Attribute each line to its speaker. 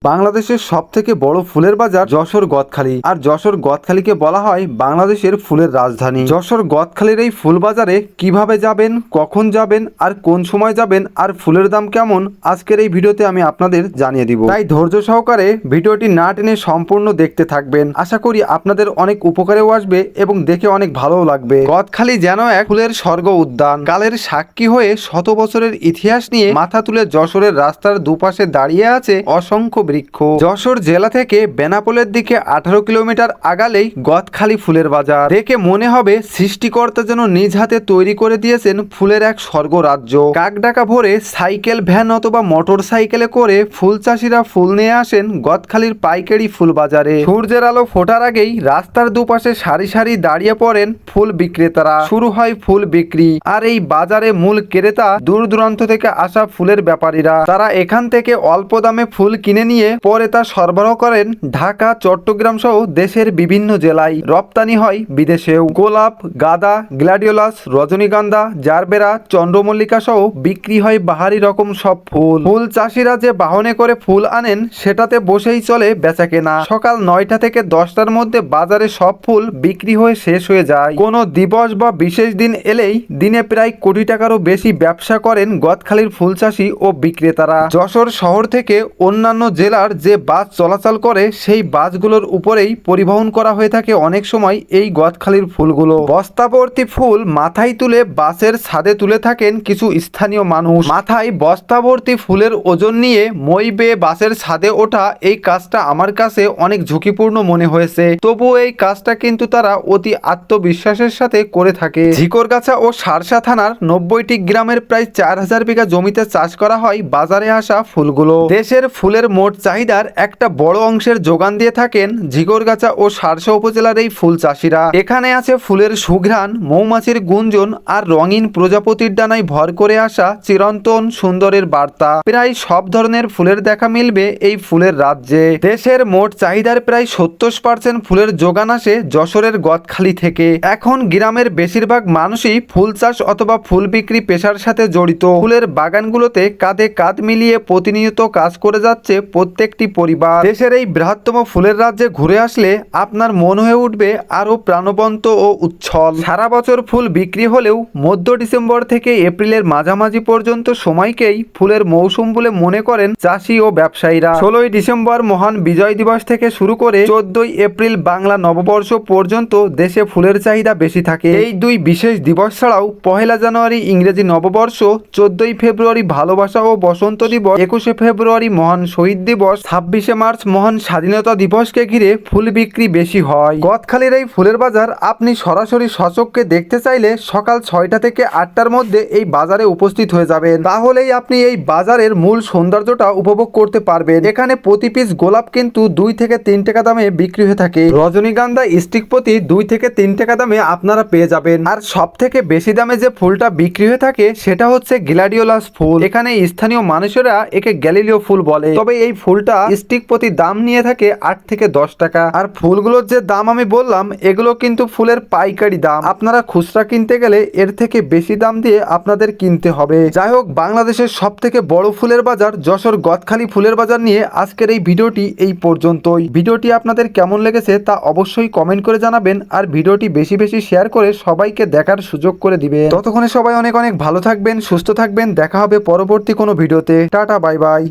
Speaker 1: বাংলাদেশের সবথেকে বড় ফুলের বাজার যশোর গদখালি। আর যশোর গদখালিকে বলা হয় বাংলাদেশের ফুলের রাজধানী। যশোর গদখালির এই ফুল বাজারে কিভাবে যাবেন, কখন যাবেন, আর কোন সময় যাবেন, আর ফুলের দাম কেমন, আজকের এই ভিডিওতে আমি আপনাদের জানিয়ে দিব। তাই ধৈর্য সহকারে ভিডিওটি না টেনে সম্পূর্ণ দেখতে থাকবেন। আশা করি আপনাদের অনেক উপকারেও আসবে এবং দেখে অনেক ভালোও লাগবে। গদখালি যেন এক ফুলের স্বর্গ উদ্যান। কালের সাক্ষী হয়ে শত বছরের ইতিহাস নিয়ে মাথা তুলে যশোরের রাস্তার দুপাশে দাঁড়িয়ে আছে অসংখ্য বৃক্ষ। যশোর জেলা থেকে বেনাপোলের দিকে 18 কিলোমিটার আগালেই গদখালি ফুলের বাজার। দেখে মনে হবে সৃষ্টিকর্তা যেন নিজ হাতে তৈরি করে দিয়েছেন ফুলের এক স্বর্গ রাজ্য। কাকডাকা ভরে সাইকেল, ভ্যান অথবা মোটর সাইকেলে করে ফুল চাষিরা ফুল নিয়ে আসেন গদখালির পাইকারি ফুল বাজারে। সূর্যের আলো ফোটার আগেই রাস্তার দুপাশে সারি সারি দাঁড়িয়ে পড়েন ফুল বিক্রেতারা। শুরু হয় ফুল বিক্রি। আর এই বাজারে মূল ক্রেতা দূর দূরান্ত থেকে আসা ফুলের ব্যাপারীরা। তারা এখান থেকে অল্প দামে ফুল কিনে নিয়ে পরে তা সরবরাহ করেন ঢাকা, চট্টগ্রাম সহ দেশের বিভিন্ন জেলায়। রপ্তানি হয় বিদেশেও। গোলাপ, গাঁদা, গ্ল্যাডিওলাস, রজনীগন্ধা, জারবেরা, চন্দ্রমল্লিকা সহ বিক্রি হয় বাহারি রকম সব ফুল। ফুল চাষিরা যে বাহনে করে ফুল আনেন সেটাতে বসেই চলে বেচাকেনা। সকাল 9টা থেকে 10টার মধ্যে বাজারে সব ফুল বিক্রি হয়ে শেষ হয়ে যায়। কোনো দিবস বা বিশেষ দিন এলেই দিনে প্রায় কোটি টাকারও বেশি ব্যবসা করেন গদখালির ফুল চাষি ও বিক্রেতারা। যশোর শহর থেকে অন্যান্য জেলার যে বাস চলাচল করে সেই বাসগুলোর উপরেই পরিবহন করা হয়ে থাকে অনেক সময় এই গদখালির ফুলগুলো। বস্তাভর্তি ফুল মাথায় তুলে বাসের ছাদে তুলে থাকেন কিছু স্থানীয় মানুষ। মাথায় বস্তাভর্তি ফুলের ওজন নিয়ে মই বেয়ে বাসের ছাদে ওঠা এই কাজটা আমার কাছে অনেক ঝুঁকিপূর্ণ মনে হয়েছে। তবুও এই কাজটা কিন্তু তারা অতি আত্মবিশ্বাসের সাথে করে থাকে। ঝিকরগাছা ও সারসা থানার 90টি গ্রামের প্রায় 4000 বিঘা জমিতে চাষ করা হয় বাজারে আসা ফুলগুলো। দেশের ফুলের মোট চাহিদার একটা বড় অংশের যোগান দিয়ে থাকেন ঝিকরগাছা ও সারসা উপজেলার এই ফুল চাষিরা। এখানে আছে ফুলের সুঘ্রাণ, মৌমাছির গুঞ্জন আর রঙিন প্রজাপতির ডানায় ভর করে আসা চিরন্তন সুন্দরের বার্তা। প্রায় সব ধরনের ফুলের দেখা মিলবে এই ফুলের রাজ্যে। দেশের মোট চাহিদার প্রায় 70% ফুলের যোগান আসে যশোরের গদখালি থেকে। এখন গ্রামের বেশিরভাগ মানুষই ফুল চাষ অথবা ফুল বিক্রি পেশার সাথে জড়িত। ফুলের বাগানগুলোতে কাঁধে কাঁধ মিলিয়ে প্রতিনিয়ত কাজ করে যাচ্ছে প্রত্যেকটি পরিবার। দেশের এই বৃহত্তম ফুলের রাজ্যে ঘুরে আসলে আপনার মন হয়ে উঠবে আরো প্রাণবন্ত ও উচ্ছল। সারা বছর ফুল বিক্রি হলেও মধ্য ডিসেম্বর থেকে এপ্রিলের মাঝামাঝি পর্যন্ত সময়কেই ফুলের মৌসুম বলে মনে করেন চাষি ও ব্যবসায়ীরা। 16ই ডিসেম্বর মহান বিজয় দিবস থেকে শুরু করে 14ই এপ্রিল বাংলা নববর্ষ পর্যন্ত দেশে ফুলের চাহিদা বেশি থাকে। এই দুই বিশেষ দিবস ছাড়াও 1 জানুয়ারি ইংরেজি নববর্ষ, 14ই ফেব্রুয়ারি ভালোবাসা ও বসন্ত দিবস, 21শে ফেব্রুয়ারি মহান শহীদ দিবস, 26শে মার্চ মহান স্বাধীনতা দিবসকে ঘিরে ফুল বিক্রি বেশি হয়। গদখালির এই ফুলের বাজার আপনি সরাসরি সচক্ষে দেখতে চাইলে সকাল 6টা থেকে 8টার মধ্যে এই বাজারে উপস্থিত হয়ে যাবেন। তাহলেই আপনি এই বাজারের মূল সৌন্দর্যটা উপভোগ করতে পারবেন। এখানে প্রতি পিস গোলাপ কিন্তু 2 থেকে 3 টাকা দামে বিক্রি হয়ে থাকে। রজনীগন্ধা স্টিক প্রতি 2 থেকে 3 টাকা দামে আপনারা পেয়ে যাবেন। আর সব থেকে বেশি দামে যে ফুলটা বিক্রি হয়ে থাকে সেটা হচ্ছে গ্ল্যাডিওলাস ফুল। এখানে স্থানীয় মানুষেরা একে গ্যালিলিও ফুল বলে। তবে এই ফুলটা স্টিক প্রতি দাম নিয়ে থাকে 8 থেকে 10 টাকা। আর ফুলগুলোর যে দাম আমি বললাম এগুলো কিন্তু ফুলের পাইকারি দাম। আপনারা খুচরা কিনতে গেলে এর থেকে বেশি দাম দিয়ে আপনাদের কিনতে হবে। যাই হোক, বাংলাদেশের সব থেকে বড় ফুলের বাজার যশোর গদখালি ফুলের বাজার নিয়ে আজকের এই ভিডিওটি এই পর্যন্তই। ভিডিওটি আপনাদের কেমন লেগেছে তা অবশ্যই কমেন্ট করে জানাবেন। আর ভিডিওটি বেশি বেশি শেয়ার করে সবাইকে দেখার সুযোগ করে দিবেন। ততক্ষণে সবাই অনেক অনেক ভালো থাকবেন, সুস্থ থাকবেন। দেখা হবে পরবর্তী কোনো ভিডিওতে। Tata, bye bye.